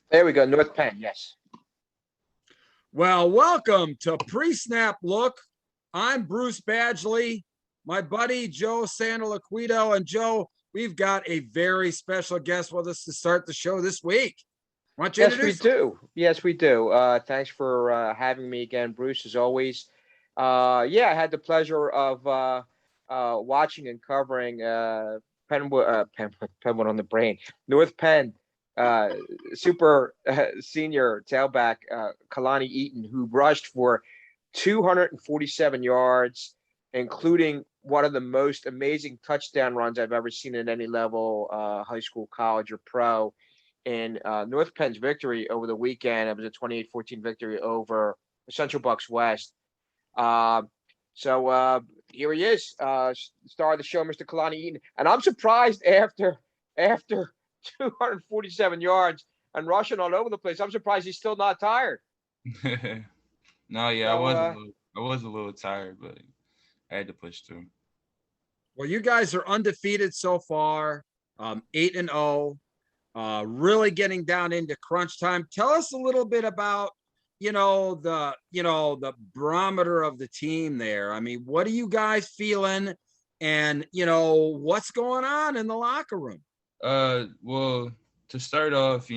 There we go. North Penn. Yes. Well, welcome to Pre-Snap Look. I'm Bruce Badgley, my buddy Joe Santoliquito, and Joe, we've got a very special guest with us to start the show this week. Why don't you Yes, we introduce them? do. Yes, we do. Thanks for having me again, Bruce, as always. Yeah, I had the pleasure of watching and covering Penn on the brain, North Penn, uh, super senior tailback Khalani Eaton, who rushed for 247 yards, including one of the most amazing touchdown runs I've ever seen at any level, high school, college, or pro. In North Penn's victory over the weekend, it was a 28-14 victory over Central Bucks West. Uh, so here he is, star of the show, Mr. Kalani Eaton. And I'm surprised after 247 yards and rushing all over the place, I'm surprised he's still not tired. No, yeah, So I was a little tired, but I had to push through. Well, you guys are undefeated so far, 8-0. Really getting down into crunch time. Tell us a little bit about the barometer of the team there. I mean, what are you guys feeling, and what's going on in the locker room? Well, to start off,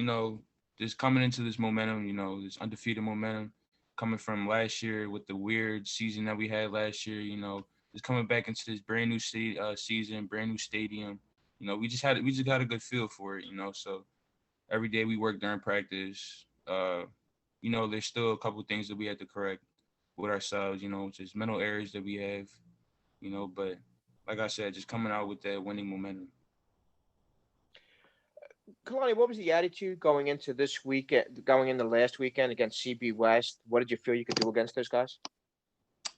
just coming into this momentum, this undefeated momentum coming from last year with the weird season that we had last year, just coming back into this brand new season, brand new stadium. We just got a good feel for it, So every day we work during practice. There's still a couple things that we had to correct with ourselves, just mental errors that we have, but like I said, just coming out with that winning momentum. Kalani, what was the attitude going into this weekend, going into last weekend against CB West? What did you feel you could do against those guys?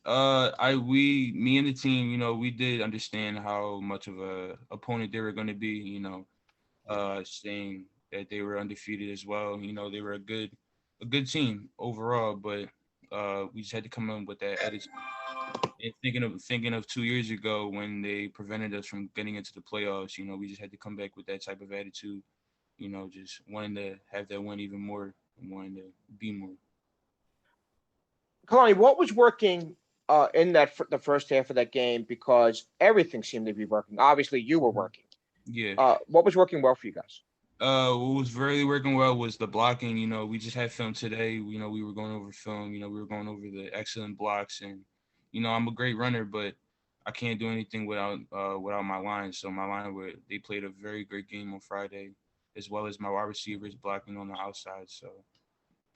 Me and the team, we did understand how much of a opponent they were going to be, saying that they were undefeated as well. They were a good team overall, but we just had to come in with that attitude. And thinking of 2 years ago when they prevented us from getting into the playoffs, we just had to come back with that type of attitude. Just wanting to have that win even more and wanting to be more. Kalani, what was working in the first half of that game? Because everything seemed to be working. Obviously, you were working. Yeah. What was working well for you guys? What was really working well was the blocking. We just had film today. We were going over film. We were going over the excellent blocks, and I'm a great runner, but I can't do anything without my line. So my line, they played a very great game on Friday, as well as my wide receivers blocking on the outside. So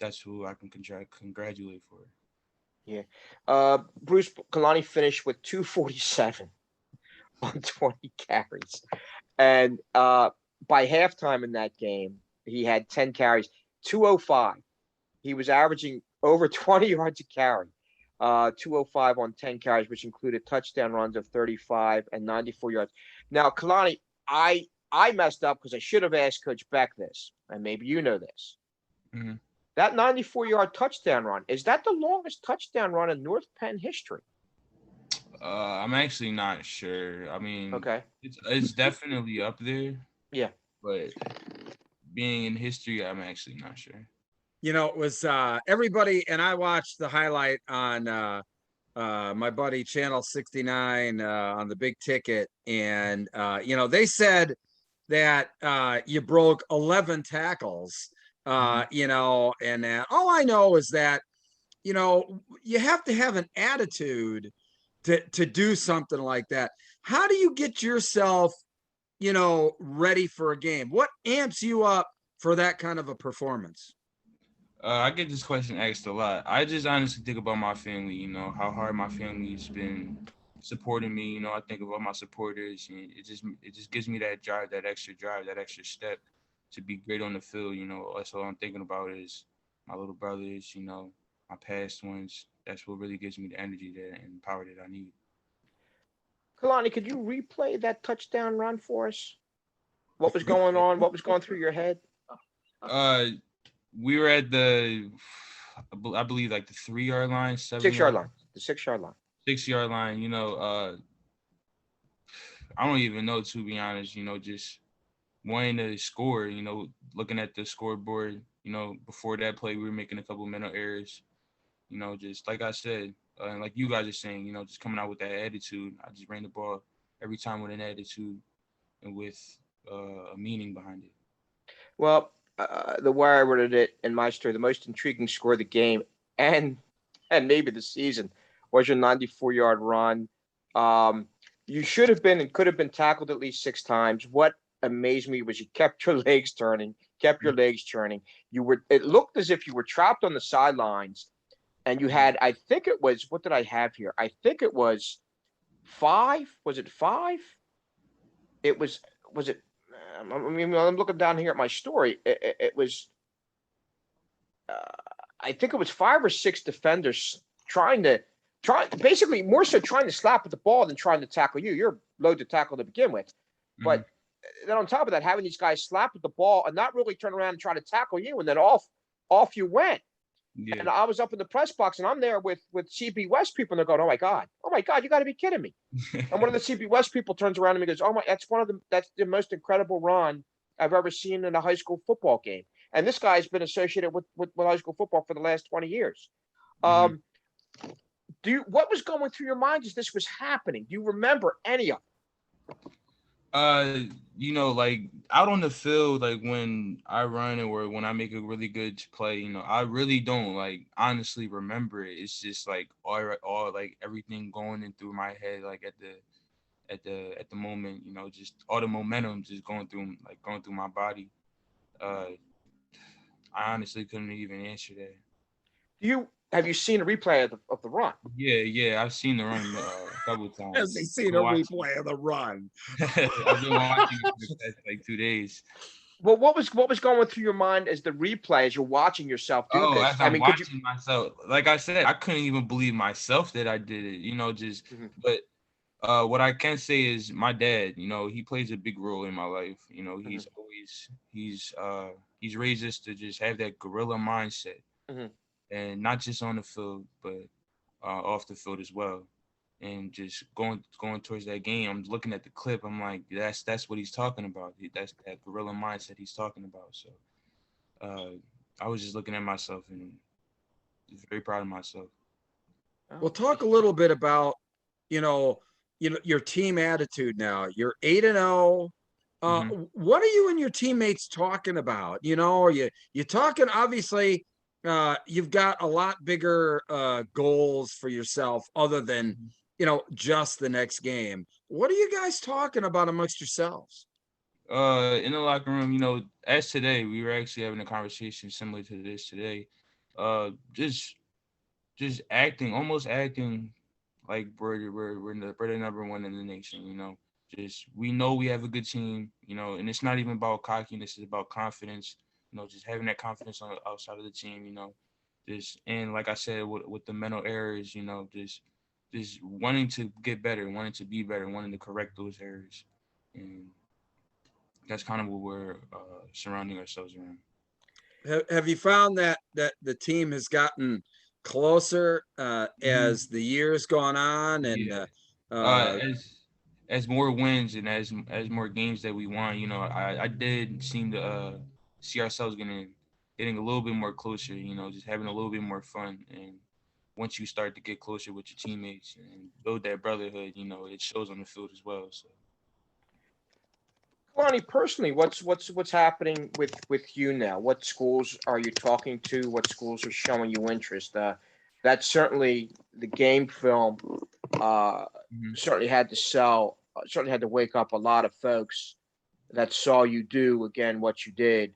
that's who I can congratulate for. Yeah. Bruce Kalani finished with 247 on 20 carries. And by halftime in that game, he had 10 carries, 205. He was averaging over 20 yards a carry, 205 on 10 carries, which included touchdown runs of 35 and 94 yards. Now, Kalani, I messed up because I should have asked Coach Beck this, and maybe you know this. Mm-hmm. That 94-yard touchdown run, is that the longest touchdown run in North Penn history? I'm actually not sure. I mean, Okay. it's definitely up there, Yeah. but being in history, I'm actually not sure. It was everybody, and I watched the highlight on my buddy Channel 69 on the big ticket, and they said that you broke 11 tackles, and all I know is that you have to have an attitude to do something like that. How do you get yourself ready for a game? What amps you up for that kind of a performance? I get this question asked a lot. I just honestly think about my family, how hard my family's been supporting me. I think about my supporters, and it just gives me that drive, that extra step to be great on the field. That's all I'm thinking about is my little brothers, my past ones. That's what really gives me the energy that and power that I need. Kalani, could you replay that touchdown run for us? What was going on? What was going through your head? Uh, we were at I believe like the 3 yard line, 6 yard line. The 6 yard line. 6 yard line. I don't even know, to be honest. Just wanting to score. Looking at the scoreboard. You know, before that play, we were making a couple mental errors. You know, just like I said, and like you guys are saying, you know, just coming out with that attitude. I just ran the ball every time with an attitude and with a meaning behind it. Well, the way I worded it in my story, the most intriguing score of the game and maybe the season was your 94-yard run. Um, you should have been and could have been tackled at least 6 times. What amazed me was you kept your legs turning, kept your legs churning. You were. It looked as if you were trapped on the sidelines, and you had. I think it was. What did I have here? I think it was 5. Was it 5? It was. Was it? I mean, I'm looking down here at my story. It was. Uh, I think it was 5 or 6 defenders basically more so trying to slap at the ball than trying to tackle you. You're low to tackle to begin with, but then on top of that, having these guys slap at the ball and not really turn around and try to tackle you, and then off you went. Yeah. And I was up in the press box, and I'm there with CB West people, and they're going, oh my God, you got to be kidding me. And one of the CB West people turns around to me and goes, oh my, that's the most incredible run I've ever seen in a high school football game. And this guy's been associated with high school football for the last 20 years. What was going through your mind as this was happening? Do you remember any of it? You know, like out on the field, like when I run or when I make a really good play, you know, I really don't like honestly remember it. It's just like all like everything going in through my head, like at the moment, you know, just all the momentum just going through my body. I honestly couldn't even answer that. Have you seen a replay of the run? Yeah, I've seen the run a couple of times. Has he seen a replay of the run? I've been watching it for the past like 2 days. Well, what was going through your mind as the replay as you're watching yourself do this? As I'm watching myself, like I said, I couldn't even believe myself that I did it. You know, but what I can say is my dad. You know, he plays a big role in my life. You know, he's raised us to just have that gorilla mindset, and not just on the field, but off the field as well. And just going towards that game, I'm looking at the clip. I'm like, that's what he's talking about. That's that gorilla mindset he's talking about. So I was just looking at myself and very proud of myself. Well, talk a little bit about, your team attitude now. You're 8-0. What are you and your teammates talking about? You know, are you talking, obviously, you've got a lot bigger goals for yourself other than, just the next game. What are you guys talking about amongst yourselves? In the locker room, as today, we were actually having a conversation similar to this today. Just almost acting like we're the number one in the nation. Just we know we have a good team, and it's not even about cockiness, it's about confidence. Just having that confidence on the outside of the team. And like I said, with the mental errors, just wanting to get better, wanting to be better, wanting to correct those errors, and that's kind of what we're surrounding ourselves around. Have you found that the team has gotten closer as the years gone on, and as more wins and as more games that we won, I did seem to see ourselves getting a little bit more closer, just having a little bit more fun. And once you start to get closer with your teammates and build that brotherhood, it shows on the field as well. So. Khalani, personally, what's happening with you now? What schools are you talking to? What schools are showing you interest? That's certainly the game film. Certainly had to sell. Certainly had to wake up a lot of folks that saw you do again what you did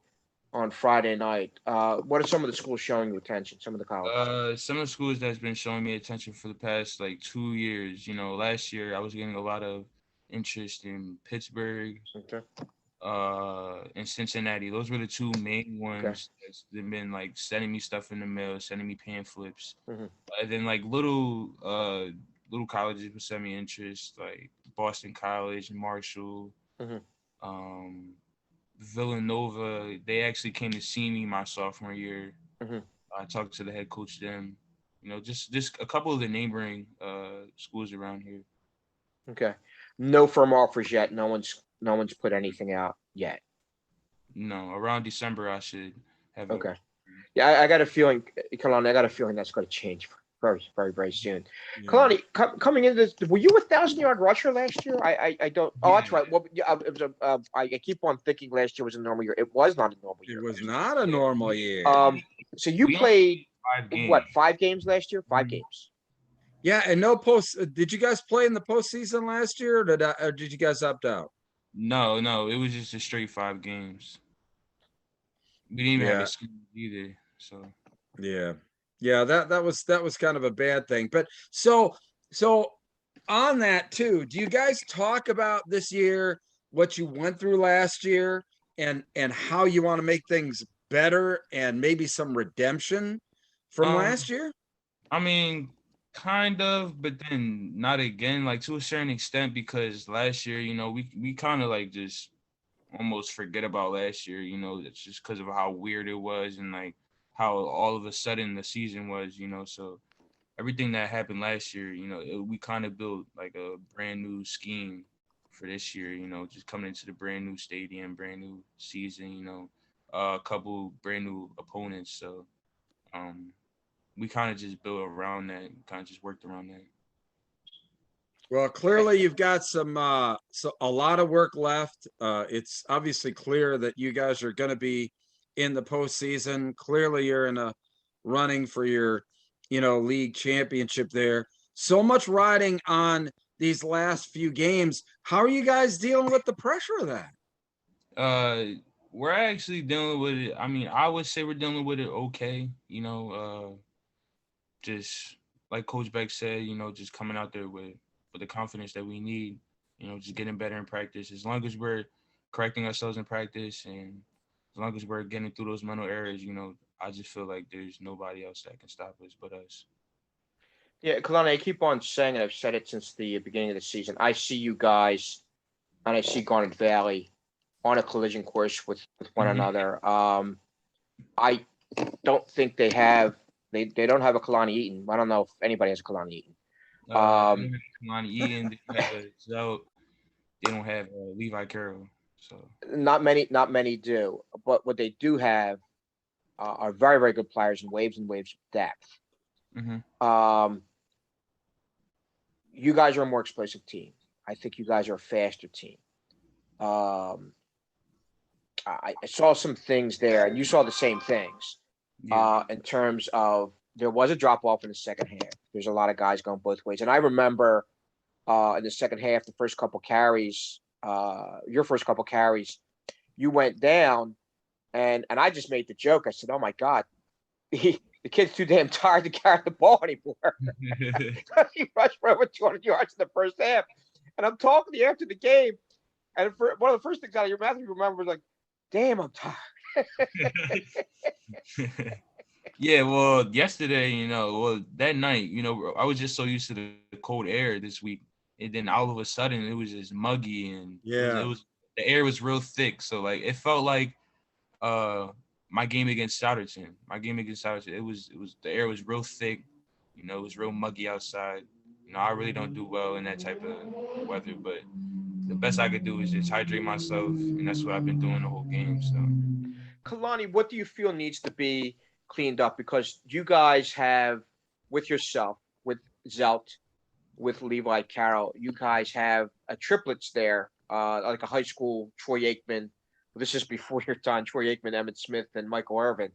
on Friday night. What are some of the schools showing you attention? Some of the colleges. Some of the schools that's been showing me attention for the past like 2 years. Last year I was getting a lot of interest in Pittsburgh, and Cincinnati. Those were the two main ones that's been like sending me stuff in the mail, sending me pamphlets. And then like little colleges would send me interest, like Boston College, Marshall, Villanova. They actually came to see me my sophomore year. I talked to the head coach then. Just a couple of the neighboring schools around here. Okay. No firm offers yet. No one's put anything out yet. No, around December I should have Okay. Yeah, I got a feeling, Kalani, I got a feeling that's going to change very, very, very soon. Yeah. Kalani, coming into this, were you a 1,000-yard rusher last year? I don't. Oh, that's Yeah. right. Well, yeah, it was I keep on thinking last year was a normal year. It was not a normal It year. was last not a normal year. year. So you We only played played 5 games. what, 5 games last year? 5 Mhm. games. Yeah, and no post. Did you guys play in the postseason last year, or did you guys opt out? No, it was just a straight 5 games. We didn't even have Yeah. a scheme either. So Yeah. Yeah, that was kind of a bad thing. But so on that too, do you guys talk about this year, what you went through last year, and how you want to make things better and maybe some redemption from um last year? I mean, kind of, but then not again, like to a certain extent, because last year, we kind of like just almost forget about last year. It's just because of how weird it was and like how all of a sudden the season was. So everything that happened last year, we kind of built like a brand new scheme for this year. Just coming into the brand new stadium, brand new season. A couple brand new opponents. So um, we kind of just built around that, kind of just worked around that. Well, clearly you've got so a lot of work left. It's obviously clear that you guys are going to be in the postseason. Clearly, you're in a running for your, league championship there. So much riding on these last few games. How are you guys dealing with the pressure of that? We're actually dealing with it. I mean, I would say we're dealing with it okay. Just like Coach Beck said, just coming out there with the confidence that we need. Just getting better in practice. As long as we're correcting ourselves in practice, and as long as we're getting through those mental errors, I just feel like there's nobody else that can stop us but us. Yeah, Kalani, I keep on saying it. I've said it since the beginning of the season. I see you guys, and I see Garnet Valley on a collision course with one Mhm. another. I don't think they don't have a Kalani Eaton. I don't know if anybody has a Kalani Eaton. They Um, don't have Khalani Eaton. They don't have Zout. They don't have Levi Carroll. So not many do, but what they do have are very, very good players and waves of depth. mhm. Um, you guys are a more explosive team. I think you guys are a faster team. Um, I saw some things there, and you saw the same things. Yeah. In terms of there was a drop off in the second half. There's a lot of guys going both ways, and I remember in the second half, the first couple carries, your first couple carries, you went down, and I just made the joke. I said, "Oh my God, the kid's too damn tired to carry the ball anymore." He rushed for over 200 yards in the first half, and I'm talking to you after the game, and for one of the first things out of your mouth you remember was like, "Damn, I'm tired." Yeah, well, yesterday, that night, I was just so used to the cold air this week, and then all of a sudden it was just muggy, and it Yeah. was the air was real thick, so like it felt like uh my game against Souderton. It was the air was real thick, it was real muggy outside. I really don't do well in that type of weather, but the best I could do is just hydrate myself, and that's what I've been doing the whole game. So Kalani, what do you feel needs to be cleaned up? Because you guys have, with yourself, with Zelt, with Levi Carroll, you guys have a triplets there, like a high school Troy Aikman. This is before your time, Troy Aikman, Emmett Smith, and Michael Irvin.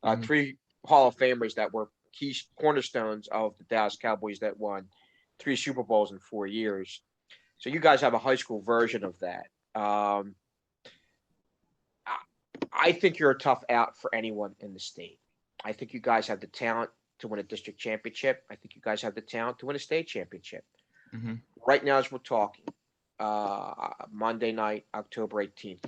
mhm. Three Hall of Famers that were key cornerstones of the Dallas Cowboys that won 3 Super Bowls in 4 years. So you guys have a high school version of that. I think you're a tough out for anyone in the state. I think you guys have the talent to win a district championship. I think you guys have the talent to win a state championship. Mhm. Right now, as we're talking, Monday night, October 18th,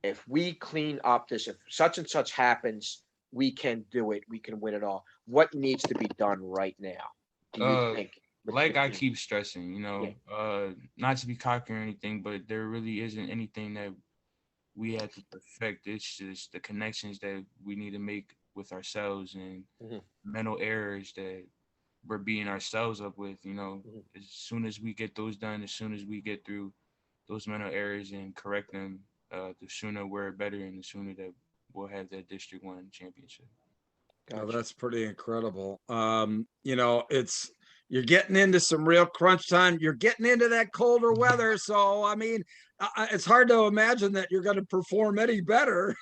if we clean up this, if such and such happens, we can do it. We can win it all. What needs to be done right now? Do you Uh, think? like I keep stressing, Yeah. not to be cocky or anything, but there really isn't anything that we have to perfect. It's just the connections that we need to make with ourselves and Mhm, mental errors that we're beating ourselves up with. mhm. As soon as we get those done, as soon as we get through those mental errors and correct them, the sooner we're better and the sooner that will have that District 1 championship. Oh, Gotcha. that's pretty incredible. You're getting into some real crunch time. You're getting into that colder weather. So, I mean, it's hard to imagine that you're going to perform any better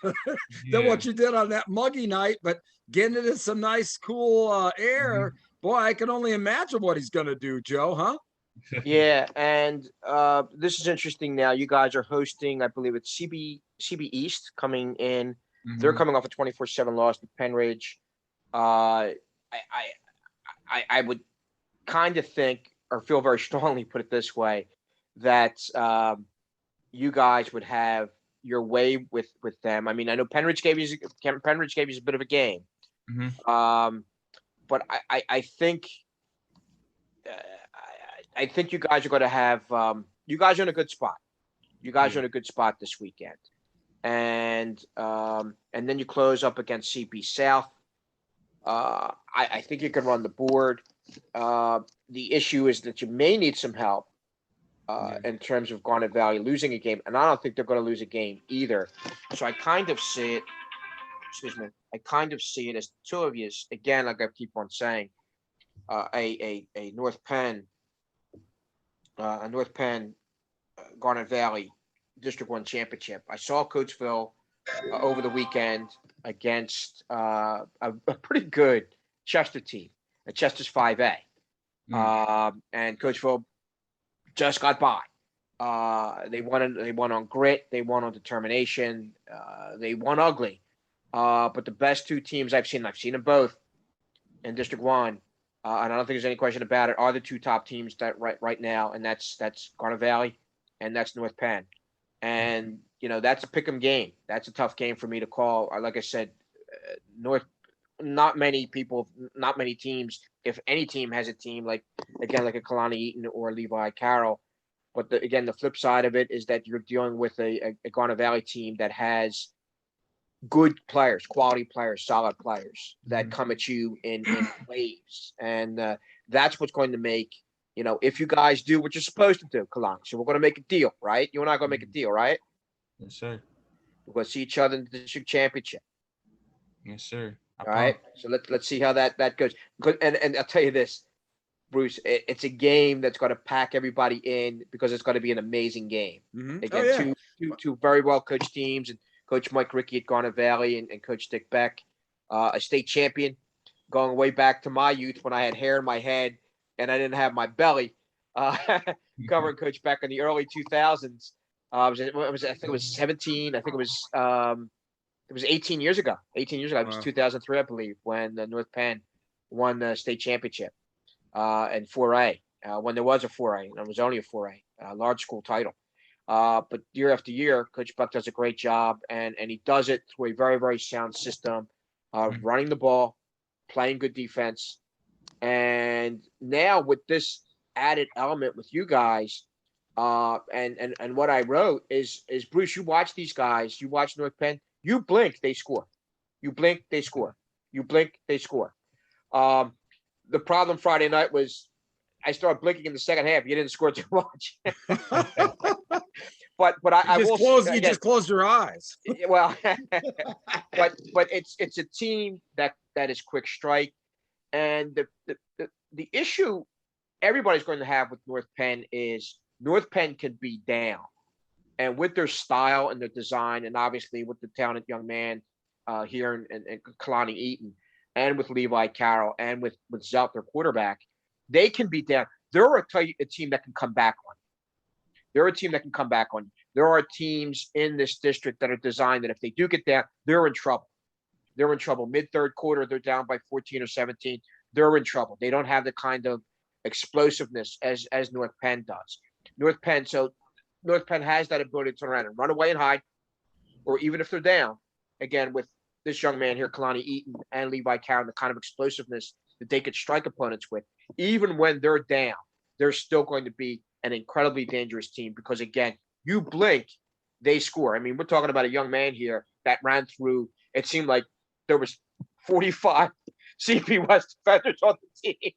than what you did on that muggy night, but getting into some nice, cool air. Boy, I can only imagine what he's going to do, Joe, huh? Yeah, and this is interesting now. You guys are hosting, I believe it's CB East coming in. They're coming off a 24-7 loss to Penn Ridge. I would kind of think or feel very strongly, put it this way, that you guys would have your way with them. I mean, I know Penn Ridge gave you a bit of a game, but I think I think you guys are going to have you guys are in a good spot. You guys are in a good spot this weekend, and then you close up against CP South. I think you can run the board. The issue is that you may need some help in terms of Garnet Valley losing a game, and I don't think they're going to lose a game either. So I kind of see it. Excuse me. I kind of see it as the two of you. Again, like I keep on saying, a North Penn Garnet Valley District 1 championship. I saw Coatesville over the weekend against a pretty good Chester team. Chester's 5A. And Coatesville just got by. They won on grit. They won on determination. They won ugly. But the best two teams I've seen them both in District 1. And I don't think there's any question about it, are the two top teams that right now, and that's Garnet Valley and that's North Penn. And, that's a pick'em game. That's a tough game for me to call. Like I said, not many teams, if any team has a team like a Khalani Eaton or Levi Carroll. But the flip side of it is that you're dealing with a Garnet Valley team that has good players, quality players, solid players that come at you in waves. And that's what's going to make, if you guys do what you're supposed to do, Khalani. So we're going to make a deal, right? You and I are going to make a deal, right? Yes, sir. We're going to see each other in the district championship. Yes, sir. All right. So let's see how that goes. And I'll tell you this, Bruce, it's a game that's going to pack everybody in because it's going to be an amazing game. Again, two very well coached teams, and Coach Mike Rickey at Garnet Valley and Coach Dick Beck, a state champion, going way back to my youth when I had hair in my head and I didn't have my belly. Covering Coach Beck in the early 2000s. I think it was 17. I think it was 18 years ago. 18 years ago. It was 2003, I believe, when North Penn won the state championship in 4A. When there was a 4A, and it was only a 4A, large school title. But year after year, Coach Buck does a great job, and he does it through a very, very sound system of running the ball, playing good defense. And now with this added element with you guys, and what I wrote is Bruce, you watch these guys, you watch North Penn, you blink, they score. You blink, they score. You blink, they score. The problem Friday night was I started blinking in the second half. You didn't score too much. but you just closed your eyes. Well, but it's a team that is quick strike, and the issue everybody's going to have with North Penn is North Penn can be down, and with their style and their design, and obviously with the talented young man here in Khalani Eaton, and with Levi Carroll, and with Zelt, their quarterback, they can be down. They're a team that can come back on you. They're a team that can come back on you. There are teams in this district that are designed that if they do get down, they're in trouble. They're in trouble. Mid-third quarter, they're down by 14 or 17. They're in trouble. They don't have the kind of explosiveness as North Penn does. North Penn has that ability to turn around and run away and hide, or even if they're down, again, with this young man here, Khalani Eaton and Levi Carroll, the kind of explosiveness that they could strike opponents with, even when they're down, they're still going to be an incredibly dangerous team because, again, you blink, they score. I mean, we're talking about a young man here that ran through, it seemed like there was 45 CP West defenders on the team.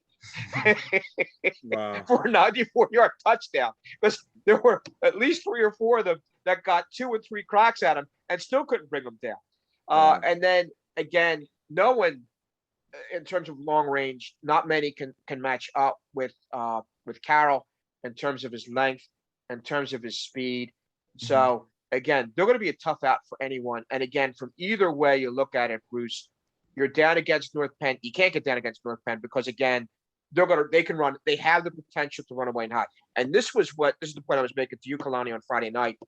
Wow. For a 94-yard touchdown, because there were at least 3 or 4 of them that got 2 or 3 cracks at him and still couldn't bring them down. And then again, no one in terms of long range, not many can match up with Carroll in terms of his length, in terms of his speed. So again, they're going to be a tough out for anyone. And again, from either way you look at it, Bruce, you're down against North Penn. You can't get down against North Penn because again, they can run. They have the potential to run away and high. And this is the point I was making to you, Khalani, on Friday night.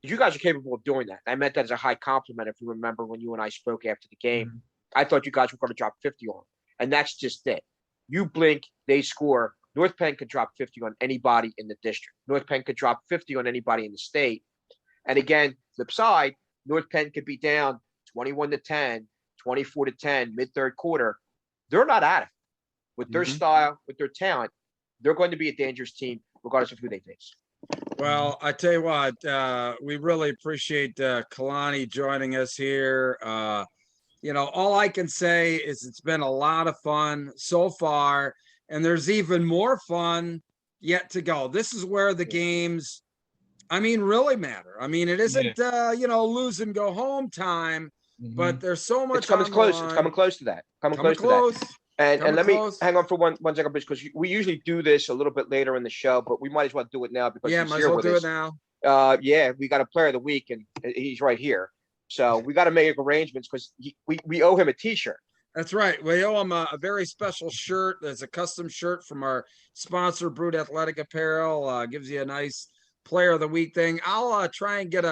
You guys are capable of doing that. I meant that as a high compliment. If you remember when you and I spoke after the game, I thought you guys were going to drop 50 on them. And that's just it. You blink, they score. North Penn could drop 50 on anybody in the district. North Penn could drop 50 on anybody in the state. And again, flip side, North Penn could be down 21-10, 24-10, mid-third quarter. They're not at it. With their style, with their talent, they're going to be a dangerous team, regardless of who they face. Well, I tell you what, we really appreciate Khalani joining us here. All I can say is it's been a lot of fun so far, and there's even more fun yet to go. This is where the games, really matter. It isn't, lose and go home time, but there's so much. It's coming close. It's coming close to that. Coming close to that. And let me hang on for one second, because we usually do this a little bit later in the show, but we might as well do it now because he's here with us. Now. We got a player of the week, and he's right here. So we got to make arrangements because we owe him a T-shirt. That's right. We owe him a very special shirt. There's a custom shirt from our sponsor, Brute Athletic Apparel. Gives you a nice player of the week thing. I'll try and get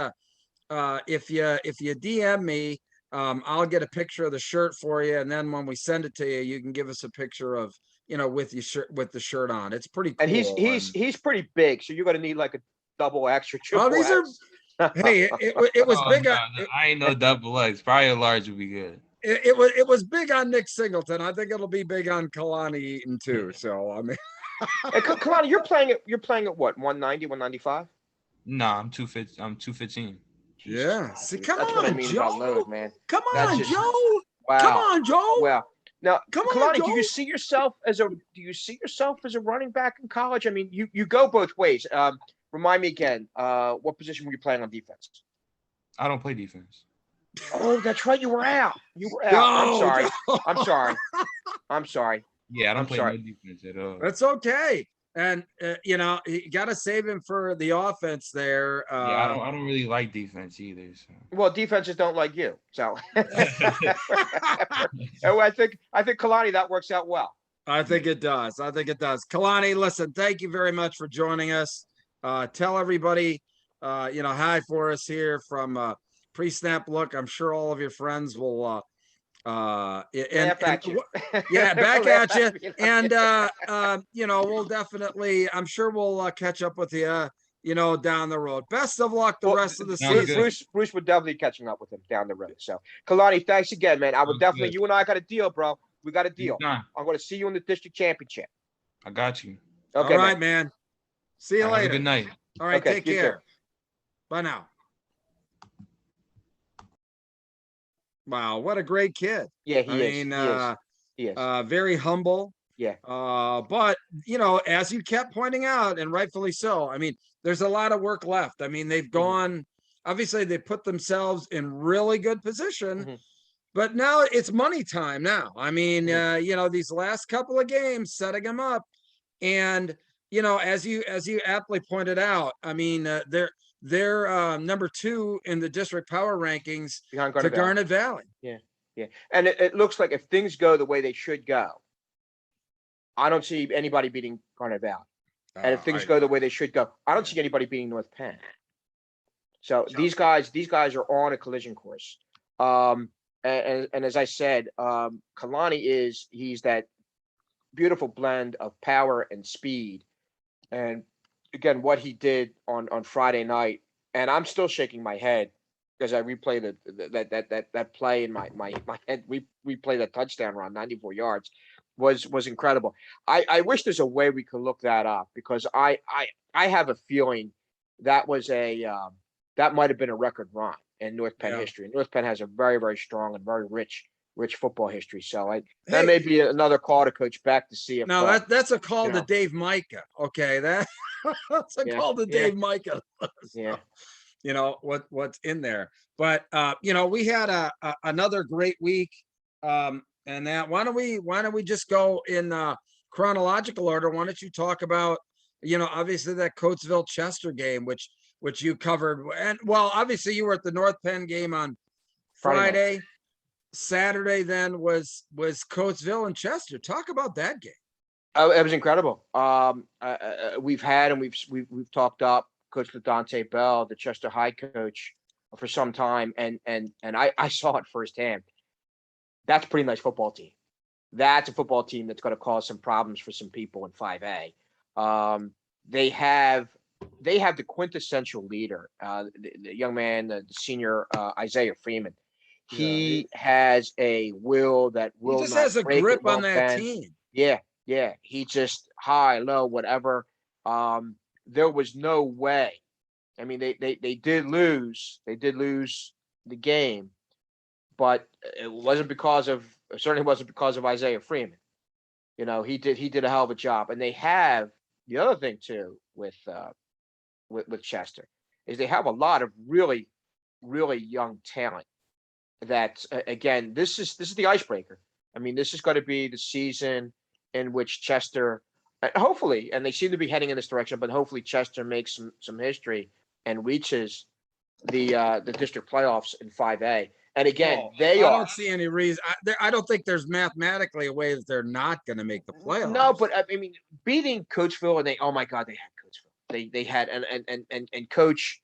if you DM me. I'll get a picture of the shirt for you, and then when we send it to you, you can give us a picture of with the shirt on. It's pretty cool. And he's pretty big, so you're gonna need like a double X or triple. Oh, these X. Hey, it was big. No, I ain't no double X. Probably a large would be good. It was big on Nick Singleton. I think it'll be big on Khalani Eaton too. So Hey, Khalani, you're playing at what? 190, 195? Nah, I'm 215. Yeah. See, come That's on, what I mean Joe. about load, man. Come on, Joe. Wow. Come on, Joe. Well, now, Come on, Khalani, Joe. do you see yourself as a running back in college? You go both ways. Remind me again, what position were you playing on defense? I don't play defense. Oh, that's right. You were out. No, I'm sorry. Yeah, I don't play no defense at all. That's okay. And you got to save him for the offense there. I don't really like defense either. So. Well, defenses don't like you. So I think Khalani, that works out well. I think it does. Khalani, listen, thank you very much for joining us. Tell everybody, hi for us here from Pre-Snap Look. I'm sure all of your friends will back at you. And we'll definitely, I'm sure we'll catch up with you, down the road. Best of luck the rest of the season. Bruce would definitely catching up with him down the road. So Khalani, thanks again, man. I would definitely, you and I got a deal, bro. We got a deal. I'm going to see you in the district championship. I got you. Okay, all right, man. See you later. Good night. All right, okay, take care. Bye now. Wow, what a great kid. Yeah, he is. Very humble. Yeah. But as you kept pointing out, and rightfully so, there's a lot of work left. They've gone, obviously they put themselves in really good position, but now it's money time now. These last couple of games setting them up, and as you aptly pointed out, they're number 2 in the district power rankings to Garnet Valley. Yeah. And it looks like if things go the way they should go, I don't see anybody beating Garnet Valley. And if things go the way they should go, I don't see anybody beating North Penn. So these guys are on a collision course. And as I said, Khalani he's that beautiful blend of power and speed. And again, what he did on Friday night, and I'm still shaking my head because I replay that play in my head. We played that touchdown run, 94 yards, was incredible. I wish there's a way we could look that up, because I have a feeling that was that might have been a record run in North Penn history. North Penn has a very, very strong and very rich football history. So that may be another call to Coach Beck to see if. No, that's a call to Dave Micah. Okay, that's a call to Dave Micah. Yeah. what's in there. But we had another great week. And that why don't we just go in chronological order? Why don't you talk about, obviously that Coatesville Chester game, which you covered, and well, obviously you were at the North Penn game on Friday. Saturday then was Coatesville and Chester. Talk about that game. It was incredible. We've had and we've talked up Coach Dante Bell, the Chester High coach, for some time, and I saw it firsthand. That's a pretty nice football team. That's a football team that's going to cause some problems for some people in 5A. They have the quintessential leader, the young man, the senior Isaiah Freeman. He has a will that will He just not has a break, grip it won't on that bend. team. Yeah. He just high, low, whatever. There was no way. I mean, they did lose. They did lose the game, but it certainly wasn't because of Isaiah Freeman. He did a hell of a job. And they have the other thing too with Chester is they have a lot of really, really young talent. That again, this is the icebreaker. I mean, this is going to be the season in which Chester, hopefully, and they seem to be heading in this direction, but hopefully Chester makes some history and reaches the district playoffs in 5A. And again, I don't see any reason. I don't think there's mathematically a way that they're not going to make the playoffs. No, but I mean, beating Coatesville, and oh my God, they had Coatesville. They had and Coach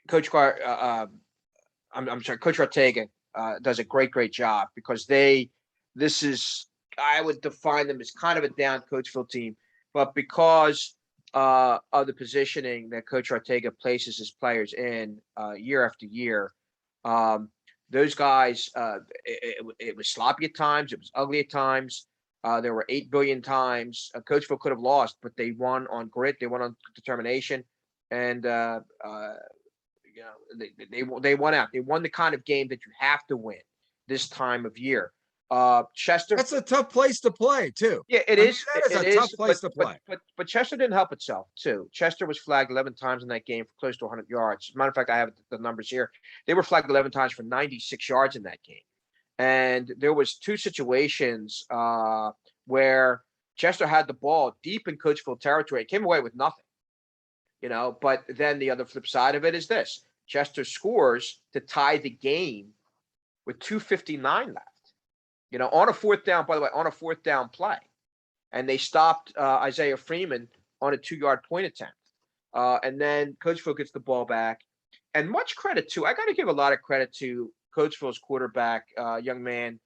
Coach I'm sorry, Coach Ortega does a great job because I would define them as kind of a down Coatesville team, but because of the positioning that Coach Ortega places his players in year after year, those guys, it was sloppy at times, it was ugly at times. There were 8 billion times Coatesville could have lost, but they won on grit, they won on determination, and they won out. They won the kind of game that you have to win this time of year. Chester. That's a tough place to play too. Yeah, it is. That is a tough place to play. But Chester didn't help itself too. Chester was flagged 11 times in that game for close to 100 yards. As a matter of fact, I have the numbers here. They were flagged 11 times for 96 yards in that game. And there was 2 situations where Chester had the ball deep in Coatesville territory. It came away with nothing. But then the other flip side of it is this. Chester scores to tie the game with 2:59 left. On a 4th down, by the way, on a 4th down play. And they stopped Isaiah Freeman on a 2-yard point attempt. And then Coatesville gets the ball back. And much credit to, I got to give a lot of credit to Coatesville's quarterback, young man,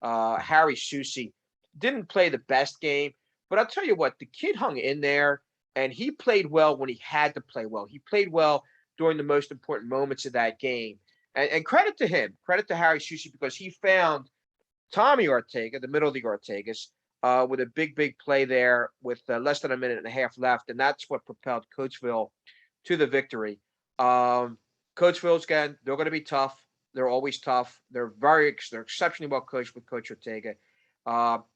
Harry Susi. Didn't play the best game, but I'll tell you what, the kid hung in there and he played well when he had to play well. He played well during the most important moments of that game. And credit to him, credit to Harry Susi, because he found Tommy Ortega, the middle of the Ortegas, with a big play there with less than a minute and a half left. And that's what propelled Coatesville to the victory. Coatesville's, again, they're going to be tough. They're always tough. They're exceptionally well coached with Coach Ortega.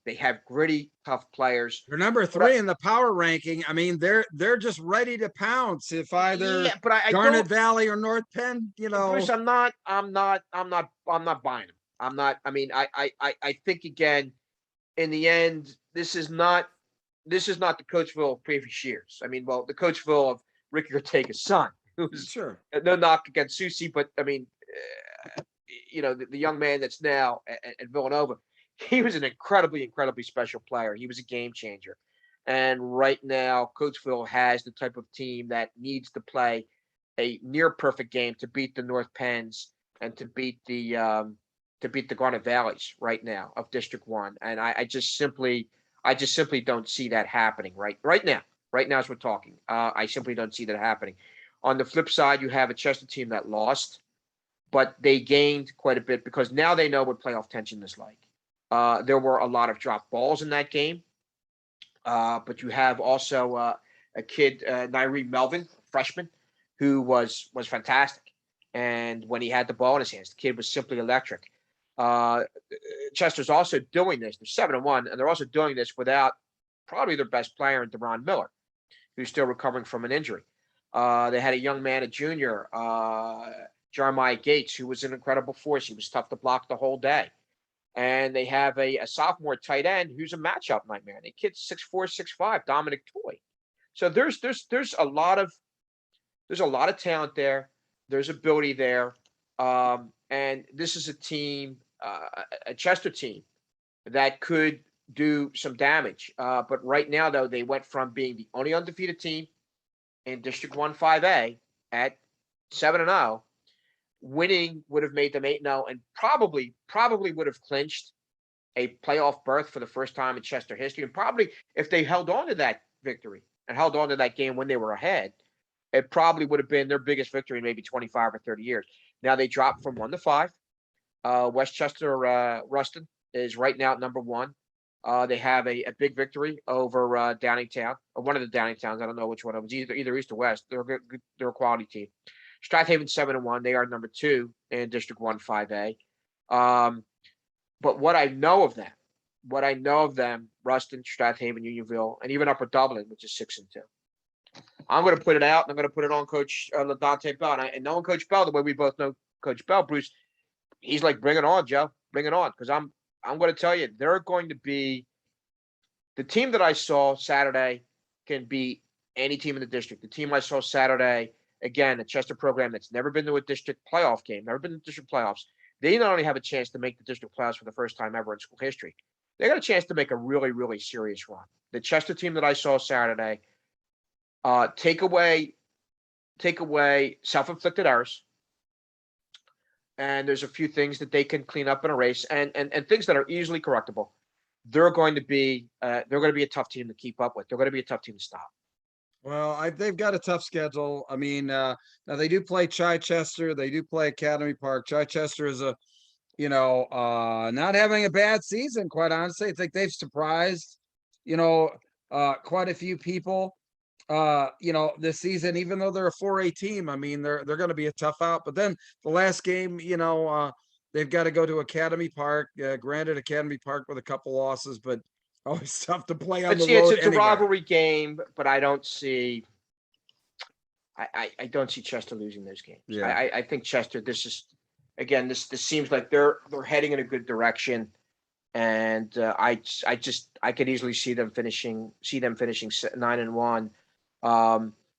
They have gritty, tough players. They're number 3 in the power ranking. I mean, they're just ready to pounce if either Garnet Valley or North Penn. Bruce, I'm not buying them. I'm not. I mean, I think again, in the end, this is not the Coatesville of previous years. I mean, well, the Coatesville of Ricky Ortega's son, who's sure no knock against Susi, but I mean, the young man that's now at Villanova. He was an incredibly special player. He was a game changer. And right now, Coatesville has the type of team that needs to play a near perfect game to beat the North Penns and to beat the Garnet Valleys right now of District 1. And I just simply don't see that happening right now. Right now as we're talking. I simply don't see that happening. On the flip side, you have a Chester team that lost, but they gained quite a bit because now they know what playoff tension is like. There were a lot of dropped balls in that game. But you have also a kid, Nyree Melvin, freshman, who was fantastic. And when he had the ball in his hands, the kid was simply electric. Chester's also doing this. They're 7-1, and they're also doing this without probably their best player in Deron Miller. who's still recovering from an injury. They had a young man, a junior, Jeremiah Gates, who was an incredible force. He was tough to block the whole day. And they have a sophomore tight end who's a matchup nightmare. The kid's 6'4", 6'5", Dominic Toy. So there's a lot of talent there. There's ability there. And this is a team, a Chester team that could do some damage. But right now, though, they went from being the only undefeated team in District 1 5A at 7-0. Winning would have made them 8-0 and probably would have clinched a playoff berth for the first time in Chester history. And probably if they held on to that victory and held on to that game when they were ahead, it probably would have been their biggest victory in maybe 25 or 30 years. Now they dropped from 1-5. Westchester Ruston is right now at number 1. They have a big victory over Downingtown, or one of the Downingtowns. I don't know which one it was, either East or West. They're a quality team. Strathaven 7-1. They are number 2 in District 1 5A. But what I know of them, Ruston, Strathaven, Unionville, and even Upper Dublin, which is 6-2. I'm going to put it out, and I'm going to put it on Coach LaDante Bell. And knowing Coach Bell, the way we both know Coach Bell, Bruce, he's like, bring it on, Joe. Bring it on. Because I'm going to tell you, they're going to be – the team that I saw Saturday can beat any team in the district. The team I saw Saturday, again, a Chester program that's never been to a district playoff game, never been to district playoffs. They not only have a chance to make the district playoffs for the first time ever in school history, they got a chance to make a really, really serious run. The Chester team that I saw Saturday – take away self-inflicted errors, and there's a few things that they can clean up in a race, and things that are easily correctable. They're going to be a tough team to keep up with. They're going to be a tough team to stop. Well, they've got a tough schedule. I mean, now they do play Chichester. They do play Academy Park. Chichester is not having a bad season, quite honestly. I think they've surprised, quite a few people. This season, even though they're a 4A team, I mean, they're going to be a tough out. But then the last game, they've got to go to Academy Park. Granted, Academy Park with a couple losses, but always tough to play on the road. It's a rivalry game, but I don't see Chester losing those games. Yeah. I think Chester. This seems like they're heading in a good direction. And I could easily see them finishing 9-1.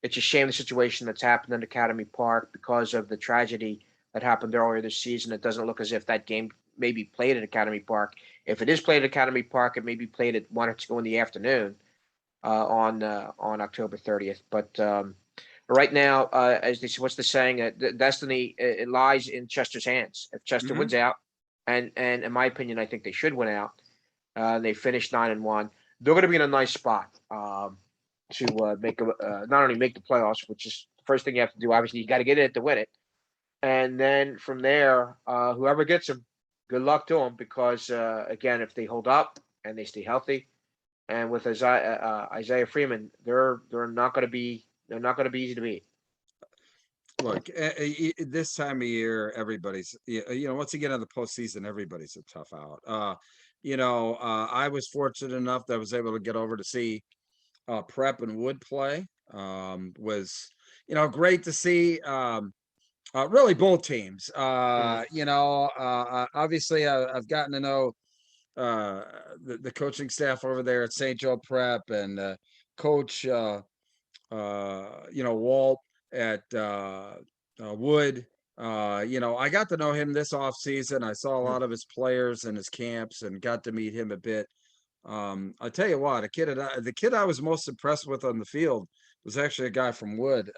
It's a shame the situation that's happened in Academy Park because of the tragedy that happened earlier this season. It doesn't look as if that game may be played at Academy Park. If it is played at Academy Park, it may be played at 1 or 2 in the afternoon on October 30th. But right now, what's the saying? Destiny it lies in Chester's hands. If Chester wins out, and in my opinion, I think they should win out. They finished 9-1. They're going to be in a nice spot to not only make the playoffs, which is the first thing you have to do. Obviously, you got to get in it to win it, and then from there, whoever gets them, good luck to them. Because again, if they hold up and they stay healthy, and with Isaiah Freeman, they're not going to be easy to beat. Look, this time of year, everybody's, once you get in the postseason, everybody's a tough out. I was fortunate enough that I was able to get over to see Prep and Wood play. Was, great to see really both teams. Obviously I've gotten to know the coaching staff over there at St. Joe Prep and Coach, Walt at Wood. I got to know him this off season. I saw a lot of his players and his camps and got to meet him a bit. I'll tell you what, the kid I was most impressed with on the field was actually a guy from Wood,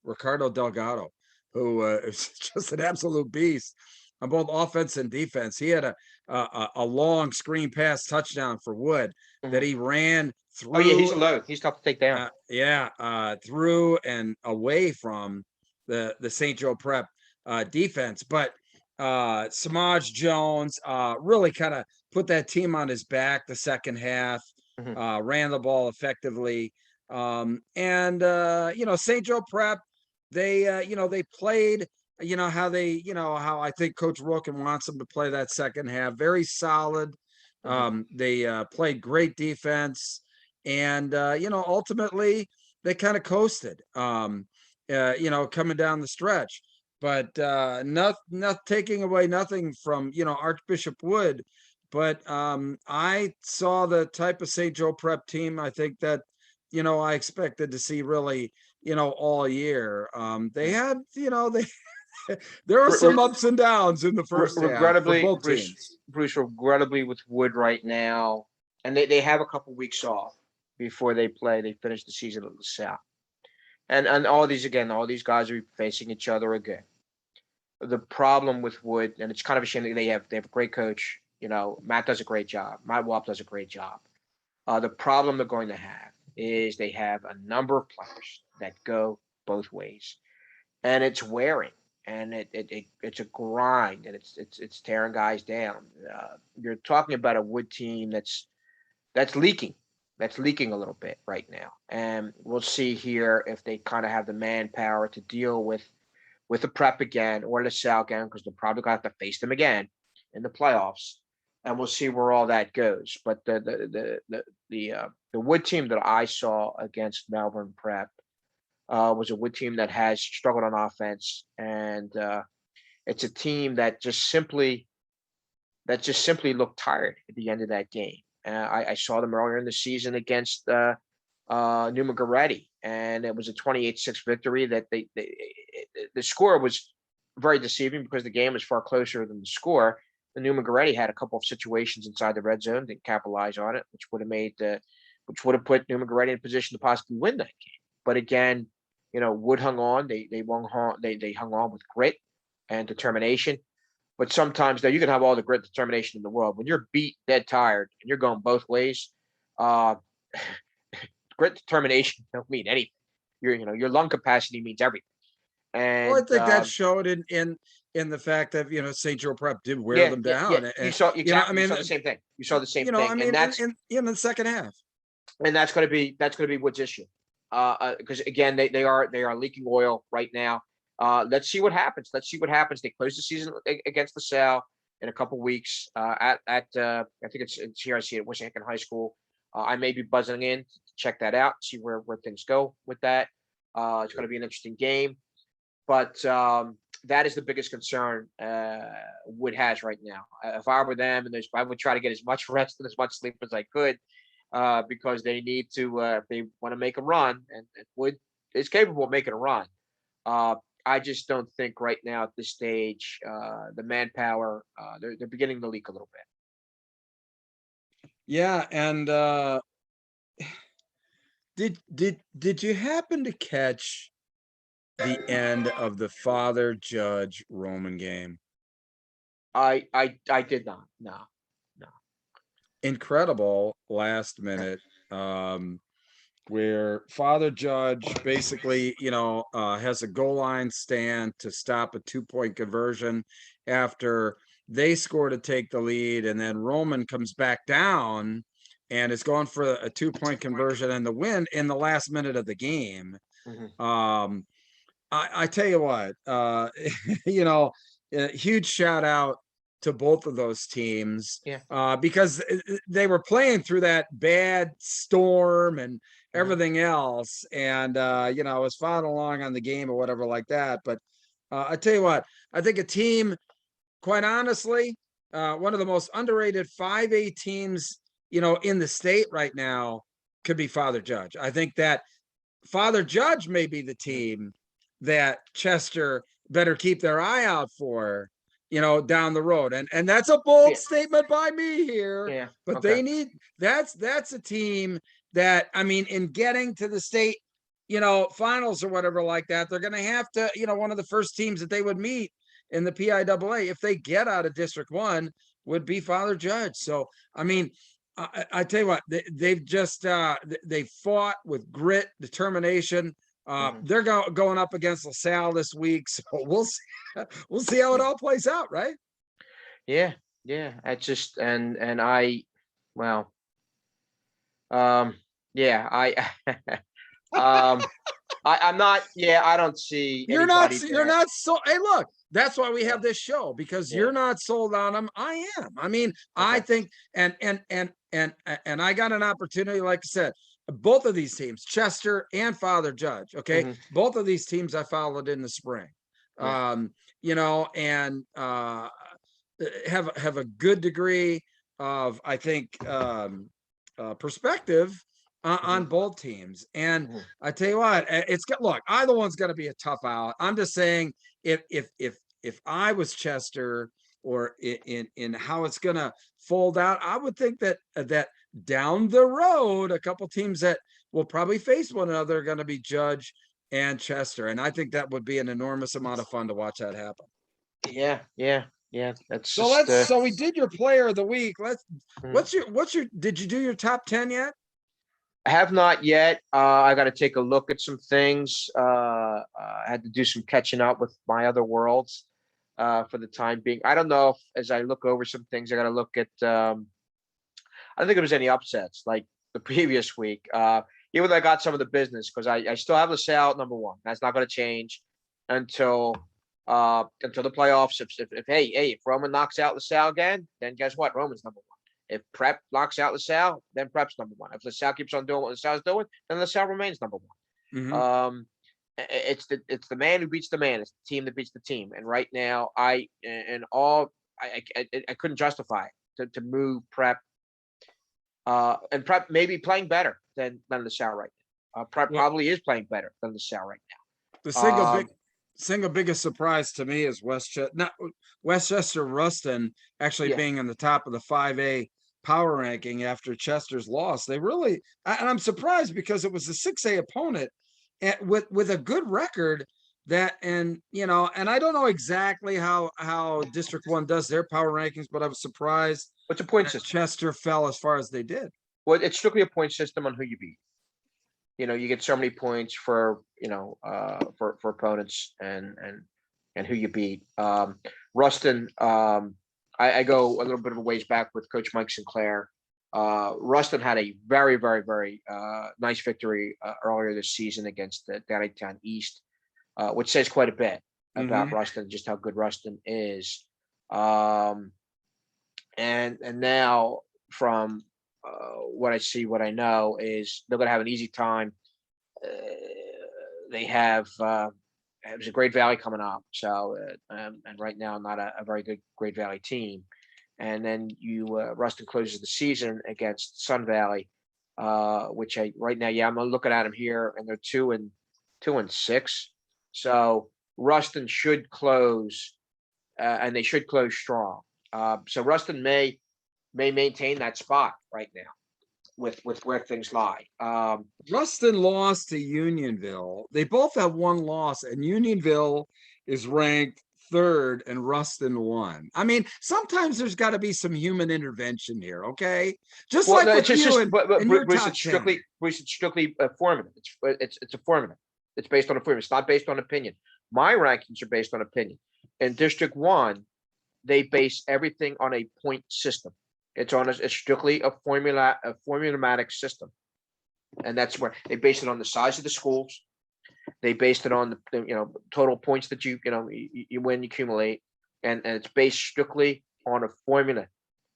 Ricardo Delgado, who is just an absolute beast on both offense and defense. He had a long screen pass touchdown for Wood that he ran through. Oh yeah, he's alone. He's tough to take down. Through and away from the St. Joe Prep defense. But Samaj Jones really kind of put that team on his back the second half, ran the ball effectively. St. Joe Prep, they played, how I think Coach Wilkin wants them to play that second half. Very solid. They played great defense. And, ultimately, they kind of coasted, coming down the stretch. But not taking away nothing from Archbishop Wood, but I saw the type of St. Joe Prep team I think that I expected to see really all year. They had they there are Re- some re- ups and downs in the first half for Regrettably, both teams. Bruce, regrettably with Wood right now, and they have a couple weeks off before they play. They finish the season at LaSalle, and all these guys are facing each other again. The problem with Wood, and it's kind of a shame that they have a great coach. Matt does a great job. Matt Wap does a great job. The problem they're going to have is they have a number of players that go both ways, and it's wearing, and it's a grind, and it's tearing guys down. You're talking about a Wood team that's leaking, a little bit right now, and we'll see here if they kind of have the manpower to deal with the Prep again or the Sal again, because they're probably going to have to face them again in the playoffs, and we'll see where all that goes. But the Wood team that I saw against Melbourne Prep was a Wood team that has struggled on offense, and it's a team that just simply looked tired at the end of that game. I saw them earlier in the season against Newman Goretti, and it was a 28-6 victory. That the score was very deceiving because the game was far closer than the score. The Newman Goretti had a couple of situations inside the red zone, didn't capitalize on it, which would have put Newman Goretti in position to possibly win that game. But again, Wood hung on. They hung on with grit and determination. But sometimes, though, you can have all the grit and determination in the world. When you're beat dead tired and you're going both ways, grit determination don't mean anything. Your lung capacity means everything. And Well, I think that showed in the fact that St. Joe Prep did wear them down. Yeah. And, you saw exactly. I mean, you saw the same thing. You saw the same thing. I mean, and that's in the second half. And that's going to be Wood's issue, because again they are leaking oil right now. Let's see what happens. They close the season against LaSalle in a couple weeks. I think it's here. I see it at Wissahickon High School. I may be buzzing in to check that out, see where things go with that. It's going to be an interesting game, but that is the biggest concern Wood has right now. If I were them, I would try to get as much rest and as much sleep as I could, because they need to, if they want to make a run, and Wood is capable of making a run. I just don't think right now at this stage, the manpower, they're beginning to leak a little bit. Yeah, and did you happen to catch the end of the Father Judge Roman game? I did not. No. Incredible last minute, where Father Judge basically, has a goal line stand to stop a 2-point conversion after they score to take the lead, and then Roman comes back down and is going for a 2-point conversion and the win in the last minute of the game. Mm-hmm. I tell you what, a huge shout out to both of those teams, because they were playing through that bad storm and everything else, and was following along on the game or whatever like that. But I tell you what, I think a team, quite honestly, one of the most underrated 5A teams, in the state right now could be Father Judge. I think that Father Judge may be the team that Chester better keep their eye out for, down the road. And that's a bold statement by me here. Yeah. But Okay. they need, that's a team that, I mean, in getting to the state, finals or whatever like that, they're going to have to, one of the first teams that they would meet in the PIAA, if they get out of District 1, would be Father Judge. So, I mean, I tell you what, they've just, they fought with grit, determination. They're going up against LaSalle this week, so we'll see how it all plays out, right? Yeah. It's just I'm not. Yeah, I don't see. You're not so. Hey, look, that's why we have this show, because you're not sold on them. I am. I mean, I think, and I got an opportunity, like I said, both of these teams, Chester and Father Judge. Okay. Mhm. Both of these teams I followed in the spring. Yeah. You know, and have a good degree of, I think, perspective on both teams. And Mhm. I tell you what, it's got, look, either one's going to be a tough out. I'm just saying, if I was Chester, or in how it's going to fold out, I would think that down the road, a couple teams that will probably face one another are going to be Judge and Chester, and I think that would be an enormous amount of fun to watch that happen. Yeah, yeah, yeah. That's So just, so we did your player of the week. Mhm. What's your did you do your top 10 yet? I have not yet. I got to take a look at some things. I had to do some catching up with my other worlds for the time being. I don't know if, as I look over some things, I got to look at. I don't think there was any upsets like the previous week. Even though I got some of the business, because I still have LaSalle at number one. That's not going to change until the playoffs. If Roman knocks out LaSalle again, then guess what? Roman's number one. If Prep knocks out LaSalle, then Prep's number one. If LaSalle keeps on doing what LaSalle's doing, then LaSalle remains number one. Mhm. It's the man who beats the man. It's the team that beats the team. And right now, I couldn't justify it to move Prep. And Prep may be playing better than LaSalle right now. Prep Well, probably is playing better than LaSalle right the now. single biggest surprise to me is Westchester Ruston actually Yeah. being in the top of the 5A power ranking after Chester's loss. They really, and I'm surprised because it was a 6A opponent with a good record. And I don't know exactly how District 1 does their power rankings, but I was surprised What's a point that system? Chester fell as far as they did. Well, it's strictly a point system on who you beat. You get so many points for for opponents and who you beat. Ruston, I go a little bit of a ways back with Coach Mike Sinclair. Ruston had a very, very, very nice victory earlier this season against the Downingtown East, which says quite a bit about Ruston, just how good Ruston is. And now from what I see, what I know is they're going to have an easy time. They have it was a Great Valley coming up, so and right now not a very good Great Valley team. And then Ruston closes the season against Sun Valley, which right now, I'm looking at them here, and they're 2-6. So Ruston should close, and they should close strong. So Ruston may maintain that spot right now with where things lie. Ruston lost to Unionville. They both have one loss, and Unionville is ranked third and Ruston won. I mean, sometimes there's got to be some human intervention here, okay? Just like with you and your Bruce, top 10. Bruce, it's strictly a formula. It's a formula. It's based on a formula. It's not based on opinion. My rankings are based on opinion. In District 1, they base everything on a point system. It's strictly a formulaic system, and that's where they base it on the size of the schools. They based it on the total points that you win, you accumulate, and it's based strictly on a formula.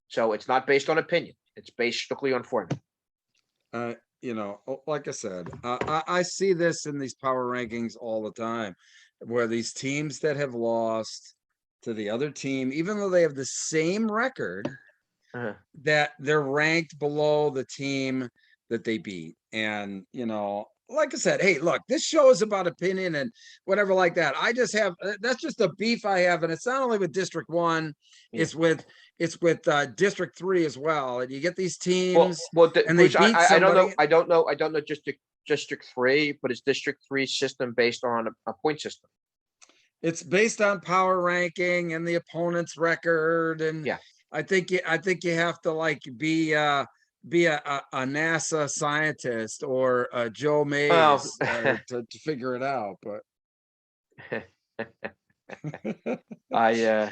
So it's not based on opinion. It's based strictly on formula. Like I said, I see this in these power rankings all the time, where these teams that have lost to the other team, even though they have the same record, that they're ranked below the team that they beat. And, like I said, hey, look, this show is about opinion and whatever like that. I just have, that's just a beef I have. And it's not only with District 1, it's with District 3 as well. And you get these teams and they Bruce, beat somebody. I don't know District 3, but is District 3 system based on a point system? It's based on power ranking and the opponent's record. And yeah. I think you have to be a NASA scientist or a Joe Mays to figure it out. But anyway,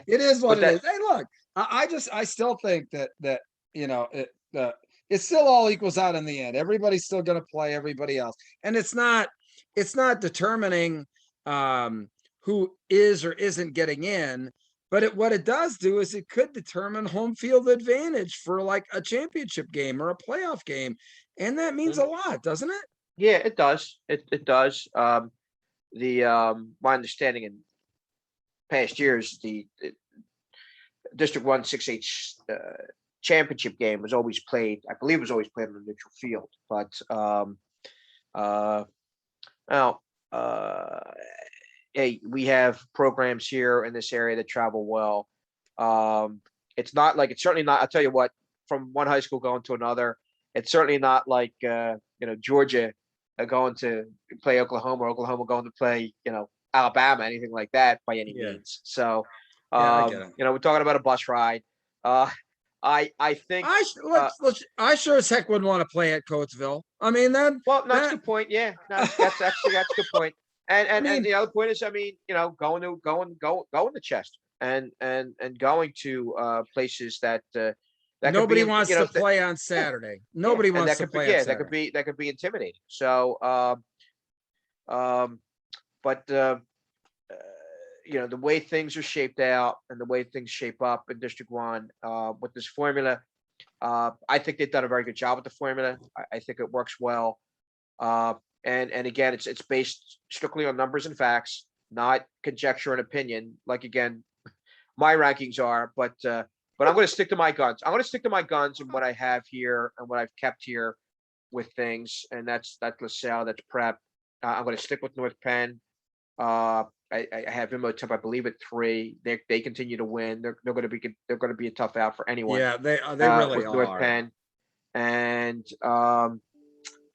it is what it is. Hey, look, I still think that it still all equals out in the end. Everybody's still going to play everybody else, and it's not determining who is or isn't getting in. But what it does do is it could determine home field advantage for like a championship game or a playoff game. And that means a lot, doesn't it? Yeah, it does. It does. My understanding in past years, the District 1 6A championship game was always played, I believe it was always played on a neutral field. But now, hey, we have programs here in this area that travel well. It's not like, it's certainly not, I'll tell you what, from one high school going to another, it's certainly not like, Georgia going to play Oklahoma, or Oklahoma going to play, Alabama, anything like that by any Yeah. means. So, Yeah, I get it. we're talking about a bus ride. I think, I sure as heck wouldn't want to play at Coatesville. I mean, well, no, that's a good point. Yeah, no, that's actually, that's a good point. And I mean, the other point is, I mean, going to Chester and going to places that nobody could be, wants to play on Saturday. Nobody and wants that to could be, play on yeah, Saturday. that could be intimidating. So, but the way things are shaped out and the way things shape up in District 1 with this formula, I think they've done a very good job with the formula. I think it works well. And again, it's based strictly on numbers and facts, not conjecture and opinion. Like, again, my rankings are, but I'm going to stick to my guns. I'm going to stick to my guns and what I have here and what I've kept here with things, and that's LaSalle, that's Prep. I'm going to stick with North Penn. I have Imhotep, I believe, at 3. They continue to win. They're going to be a tough out for anyone. Yeah, they really with North are. Penn, and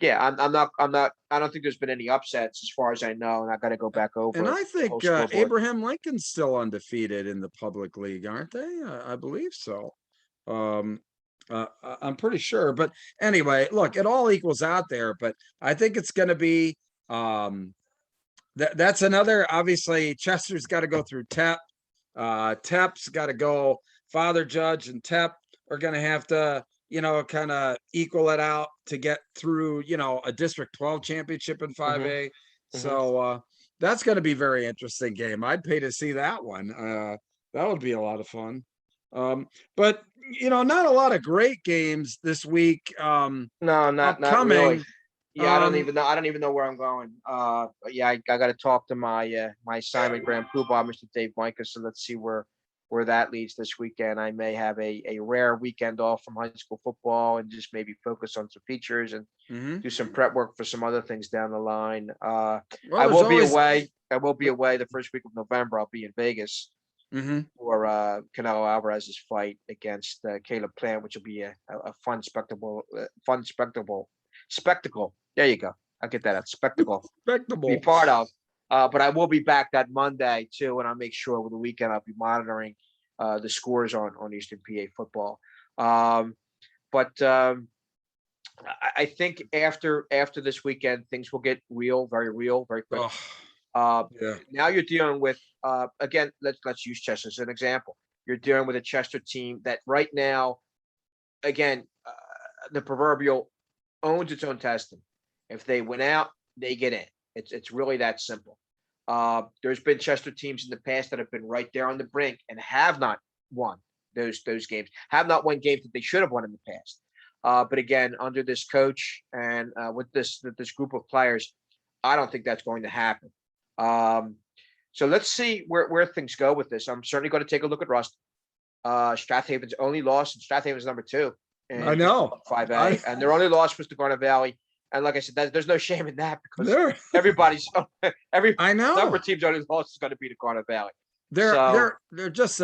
yeah, I don't think there's been any upsets as far as I know, and I got to go back over. And I the think whole scoreboard. Abraham Lincoln's still undefeated in the public league, aren't they? I believe so. I'm pretty sure. But anyway, look, it all equals out there. But I think it's going to be that's another. Obviously, Chester's got to go through TEP. TEP's got to go. Father Judge and TEP are going to have to, kind of equal it out to get through, a District 12 championship in 5A. So that's going to be a very interesting game. I'd pay to see that one. That would be a lot of fun. But not a lot of great games this week. No, not really. Yeah, I don't even know where I'm going. Yeah, I got to talk to my my Simon Graham Poobah, Mr. Dave Micah. So let's see where that leads this weekend. I may have a rare weekend off from high school football and just maybe focus on some features and do some prep work for some other things down the line. I will be away. I will be away the first week of November. I'll be in Vegas for Canelo Alvarez's fight against Caleb Plant, which will be a fun spectacle. Spectacle. There you go. I'll get that out. Spectacle. Be part of. But I will be back that Monday too, and I'll make sure over the weekend I'll be monitoring the scores on Eastern PA football. But I think after this weekend, things will get very quick. Now you're dealing with again. Let's use Chester as an example. You're dealing with a Chester team that right now, again, the proverbial owns its own destiny. If they win out, they get in. It's really that simple. There's been Chester teams in the past that have been right there on the brink and have not won those games, have not won games that they should have won in the past. But again, under this coach and with this group of players, I don't think that's going to happen. So let's see where things go with this. I'm certainly going to take a look at Ruston. Strathaven's only loss, and Strathaven's number 2. I know 5A, and their only loss was to Garnet Valley. And like I said, there's no shame in that because every number of teams only loss is going to be to Garnet Valley. They're just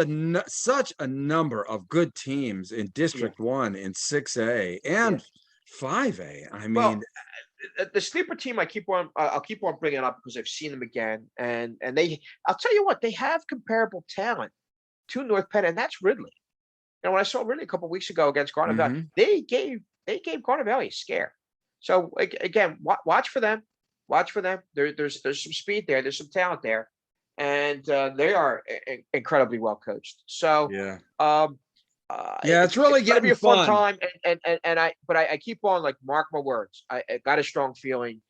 such a number of good teams in District 1 and 6A and 5A. I mean, the sleeper team I'll keep on bringing up because I've seen them again, and I'll tell you what, they have comparable talent to North Penn, and that's Ridley. When I saw Ridley a couple of weeks ago against Garnet Valley, they gave Garnet Valley a scare. So again, watch for them. Watch for them. There's some speed there. There's some talent there, and they are incredibly well coached. So it's really going to be a fun time. And I keep on, like, mark my words. I got a strong feeling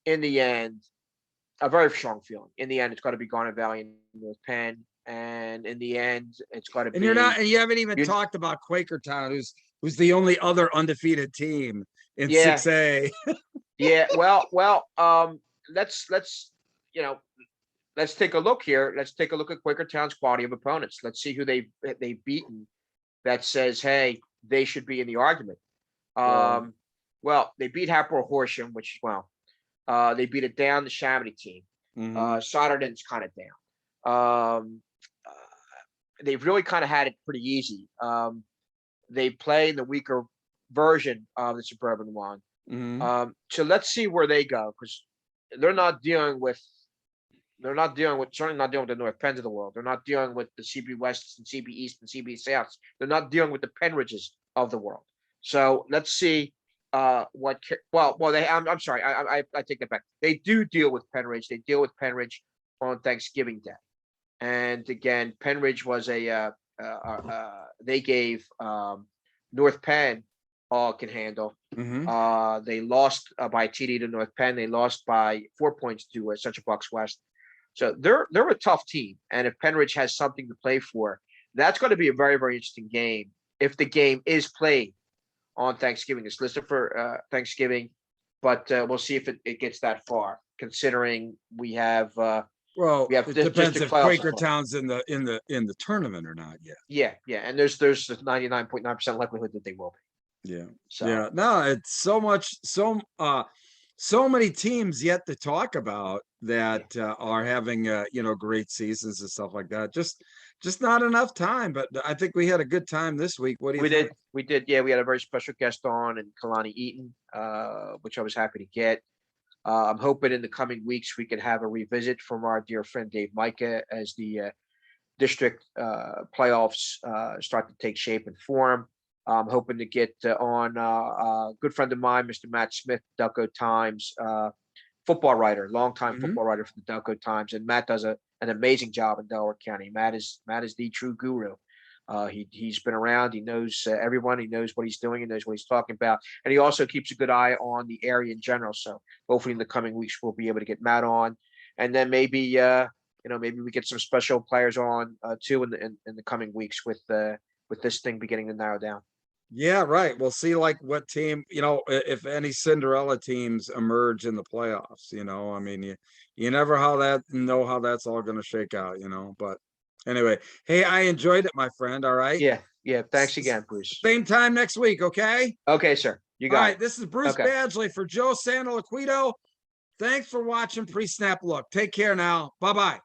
in the end, a very strong feeling in the end. It's going to be Garnet Valley and North Penn. And in the end, it's going to be. And you haven't even you- talked about Quakertown, who's the only other undefeated team in Yeah. 6A. Yeah, let's let's take a look here. Let's take a look at Quakertown's quality of opponents. Let's see who they've beaten. That says, hey, they should be in the argument. Well, they beat Hapoel Horsham, which they beat a down the Chamonix team. Soderden's kind of down. They've really kind of had it pretty easy. They play in the weaker version of the Suburban one. So let's see where they go, because they're not dealing with certainly not dealing with the North Penns of the world. They're not dealing with the CB West and CB East and CB South. They're not dealing with the Penridges of the world. So let's see I'm sorry, I take that back. They do deal with Penridge. They deal with Penridge on Thanksgiving Day. And again, Penridge was they gave North Penn all can handle. They lost by TD to North Penn. They lost by 4 points to Central Bucks West. So they're a tough team. And if Penridge has something to play for, that's going to be a very, very interesting game. If the game is played on Thanksgiving, it's listed for Thanksgiving, but we'll see if it gets that far, considering we have it depends if Quakertown's in the tournament or not yet. Yeah. And there's a 99.9% likelihood that they will be. Yeah. So. Yeah. No, it's so many teams yet to talk about that are having great seasons and stuff like that. Just not enough time, but I think we had a good time this week. What do you think? We did. Yeah, we had a very special guest on, and Khalani Eaton, which I was happy to get. I'm hoping in the coming weeks we can have a revisit from our dear friend Dave Micah as the district playoffs start to take shape and form. I'm hoping to get on a good friend of mine, Mr. Matt Smith, Delco Times football writer, longtime football writer for the Delco Times, and Matt does an amazing job in Delaware County. Matt is the true guru. He's been around. He knows everyone. He knows what he's doing. He knows what he's talking about, and he also keeps a good eye on the area in general. So hopefully, in the coming weeks, we'll be able to get Matt on, and then maybe maybe we get some special players on too in the coming weeks with this thing beginning to narrow down. Yeah, right. We'll see what team, if any Cinderella teams emerge in the playoffs, I mean, you never know how that's all going to shake out, but anyway, hey, I enjoyed it, my friend. All right. Yeah. Thanks again, Bruce. Same time next week. Okay. Okay, sir. You got it. All it. right. This is Bruce Badgley for Joe Santoliquito. Thanks for watching Pre-Snap Look. Take care now. Bye-bye.